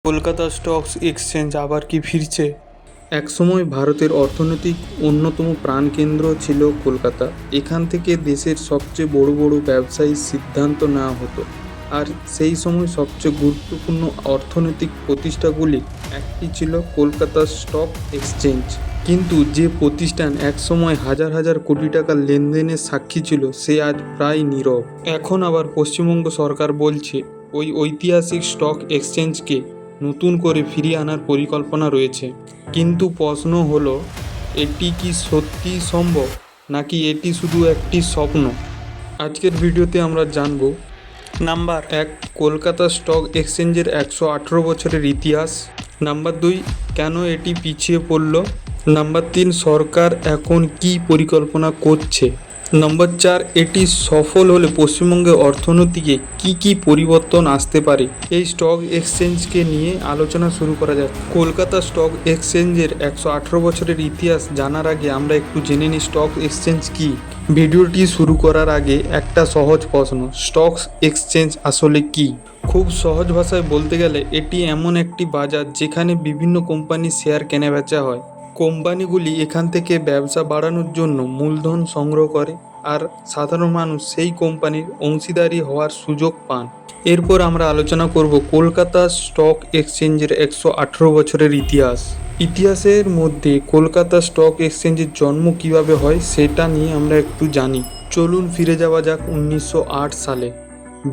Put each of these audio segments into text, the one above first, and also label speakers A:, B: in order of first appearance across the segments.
A: Kolkata stock exchange আবার কি ফিরছে? একসময় ভারতের অর্থনৈতিক অন্যতম প্রাণকেন্দ্র ছিল কলকাতা। এখান থেকে দেশের সবচেয়ে বড় বড় ব্যবসায়িক সিদ্ধান্ত নেওয়া হতো। আর সেই সময় সবচেয়ে গুরুত্বপূর্ণ অর্থনৈতিক প্রতিষ্ঠানগুলির একটি ছিল কলকাতা স্টক এক্সচেঞ্জ। কিন্তু যে প্রতিষ্ঠান একসময় হাজার হাজার কোটি টাকার লেনদেনের সাক্ষী ছিল, সে আজ প্রায় নীরব। এখন আবার পশ্চিমবঙ্গ সরকার বলছে ওই ঐতিহাসিক স্টক এক্সচেঞ্জকে নতুন করে ফিরিয়ে আনার পরিকল্পনা রয়েছে। কিন্তু প্রশ্ন হলো, এটি কি সত্যি সম্ভব, নাকি এটি শুধু একটি স্বপ্ন? আজকের ভিডিওতে আমরা জানব। নাম্বার 1, কলকাতা স্টক এক্সচেঞ্জের 118 বছরের ইতিহাস। নাম্বার 2, কেন এটি পিছিয়ে পড়ল। নাম্বার 3, সরকার এখন কি পরিকল্পনা করছে। নম্বর 4, এটি সফল হলে পশ্চিমবঙ্গের অর্থনীতিতে কি পরিবর্তন আসতে পারে। এই স্টক এক্সচেঞ্জকে নিয়ে আলোচনা শুরু করা যাক। কলকাতা স্টক এক্সচেঞ্জের 118 বছরের ইতিহাস জানার আগে আমরা একটু জেনে নিই স্টক এক্সচেঞ্জ কি। ভিডিওটি শুরু করার আগে একটা সহজ প্রশ্ন, স্টক এক্সচেঞ্জ আসলে কি? খুব সহজ ভাষায় বলতে গেলে এটি এমন একটি বাজার যেখানে বিভিন্ন কোম্পানির শেয়ার কেনাবেচা হয়। কোম্পানিগুলি এখান থেকে ব্যবসা বাড়ানোর জন্য মূলধন সংগ্রহ করে, আর সাধারণ মানুষ সেই কোম্পানির অংশীদারি হওয়ার সুযোগ পান। এরপর আমরা আলোচনা করব কলকাতা স্টক এক্সচেঞ্জের 118 বছরের ইতিহাস। ইতিহাসের মধ্যে কলকাতা স্টক এক্সচেঞ্জের জন্ম কিভাবে হয় সেটা নিয়ে আমরা একটু জানি। চলুন ফিরে যাওয়া যাক 1908 সালে।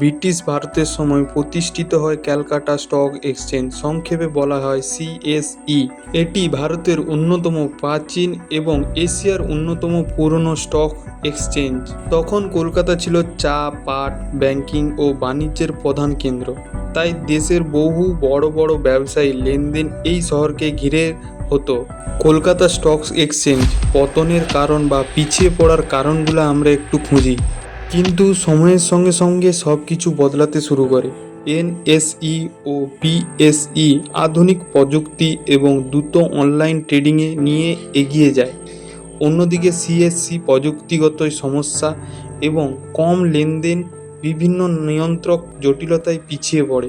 A: ব্রিটিশ ভারতের সময় প্রতিষ্ঠিত হয় ক্যালকাটা স্টক এক্সচেঞ্জ, সংক্ষেপে বলা হয় CSE। এটি ভারতের অন্যতম প্রাচীন এবং এশিয়ার অন্যতম পুরনো স্টক এক্সচেঞ্জ। তখন কলকাতা ছিল চা, পাট, ব্যাংকিং ও বাণিজ্যের প্রধান কেন্দ্র। তাই দেশের বহু বড় বড় ব্যবসায়ী লেনদেন এই শহরকে ঘিরে হতো। কলকাতা স্টক এক্সচেঞ্জ পতনের কারণ বা পিছিয়ে পড়ার কারণগুলো আমরা একটু খুঁজি। কিন্তু সময়ের সঙ্গে সঙ্গে সব কিছু বদলাতে শুরু করে। NSE ও BSE আধুনিক প্রযুক্তি এবং দ্রুত অনলাইন ট্রেডিংয়ে নিয়ে এগিয়ে যায়। অন্যদিকে CSE প্রযুক্তিগত সমস্যা এবং কম লেনদেন, বিভিন্ন নিয়ন্ত্রক জটিলতায় পিছিয়ে পড়ে।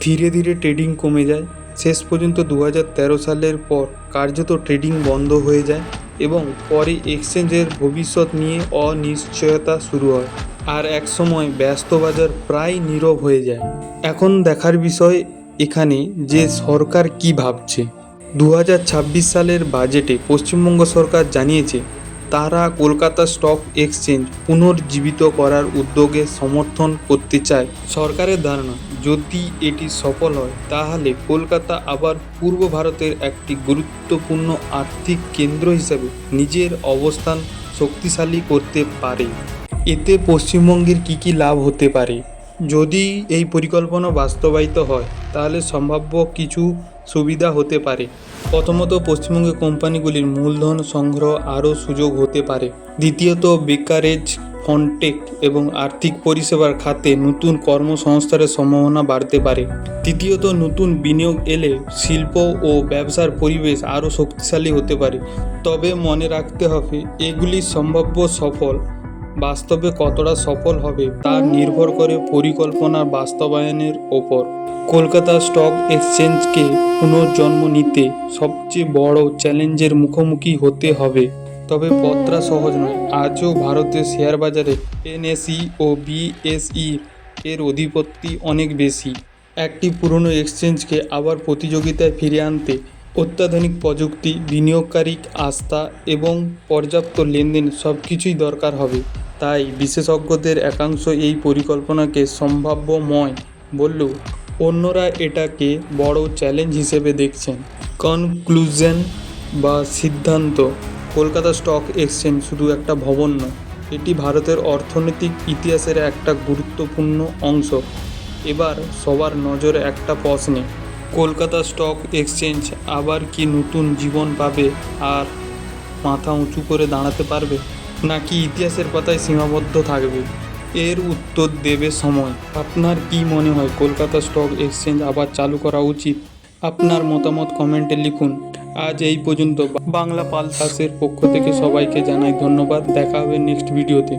A: ধীরে ধীরে ট্রেডিং কমে যায়। শেষ পর্যন্ত 2013 সালের পর কার্যত ট্রেডিং বন্ধ হয়ে যায় এবং পরে এক্সচেঞ্জের ভবিষ্যৎ নিয়ে অনিশ্চয়তা শুরু হয়। আর এক সময় ব্যস্ত বাজার প্রায় নীরব হয়ে যায়। এখন দেখার বিষয় এখানে যে সরকার কি ভাবছে। 2026 সালের বাজেটে পশ্চিমবঙ্গ সরকার জানিয়েছে তারা কলকাতা স্টক এক্সচেঞ্জ পুনর্জীবিত করার উদ্যোগে সমর্থন করতে চায়। সরকারের ধারণা, যদি এটি সফল হয় তাহলে কলকাতা আবার পূর্ব ভারতের একটি গুরুত্বপূর্ণ আর্থিক কেন্দ্র হিসেবে নিজের অবস্থান শক্তিশালী করতে পারে। এতে পশ্চিমবঙ্গের কি লাভ হতে পারে? যদি এই পরিকল্পনা বাস্তবায়িত হয় তাহলে সম্ভাব্য কিছু সুবিধা হতে পারে। প্রথমত, পশ্চিমবঙ্গের কোম্পানিগুলির মূলধন সংগ্রহ আরও সুযোগ হতে পারে। দ্বিতীয়ত, বেকারেজ, ফনটেক এবং আর্থিক পরিষেবার খাতে নতুন কর্মসংস্থানের সম্ভাবনা বাড়তে পারে। তৃতীয়ত, নতুন বিনিয়োগ এলে শিল্প ও ব্যবসার পরিবেশ আরও শক্তিশালী হতে পারে। তবে মনে রাখতে হবে, এগুলি সম্ভাব্য সফল। বাস্তবে কতটা সফল হবে তা নির্ভর করে পরিকল্পনার বাস্তবায়নের ওপর। কলকাতা স্টক এক্সচেঞ্জকে পুনর্জন্ম নিতে সবচেয়ে বড় চ্যালেঞ্জের মুখোমুখি হতে হবে। তবে পথটা সহজ নয়। আজও ভারতের শেয়ার বাজারে NSE ও BSE এর অধিপতি অনেক বেশি। একটি পুরনো এক্সচেঞ্জকে আবার প্রতিযোগিতায় ফিরিয়ে আনতে অত্যাধুনিক প্রযুক্তি, বিনিয়োগকারী আস্থা এবং পর্যাপ্ত লেনদেন সব কিছুই দরকার হবে। তাই বিশেষজ্ঞদের একাংশ এই পরিকল্পনাকে সম্ভাব্যময় বললেও অন্যরা এটাকে বড় চ্যালেঞ্জ হিসেবে দেখছেন। কনক্লুশন বা সিদ্ধান্ত, কলকাতা স্টক এক্সচেঞ্জ শুধু একটা ভবন নয়, এটি ভারতের অর্থনৈতিক ইতিহাসের একটা গুরুত্বপূর্ণ অংশ। এবার সবার নজরে একটা প্রশ্নে, কলকাতা স্টক এক্সচেঞ্জ আবার কি নতুন জীবন পাবে আর মাথা উঁচু করে দাঁড়াতে পারবে, নাকি ইতিহাসের পাতায় সীমাবদ্ধ থাকবে? এর উত্তর দেবে সময়। আপনার কি মনে হয়, কলকাতা স্টক এক্সচেঞ্জ আবার চালু করা উচিত? আপনার মতামত কমেন্টে লিখুন। আজ এই পর্যন্ত। বাংলা পালসাসের পক্ষ থেকে সবাইকে জানাই ধন্যবাদ। দেখা হবে নেক্সট ভিডিওতে।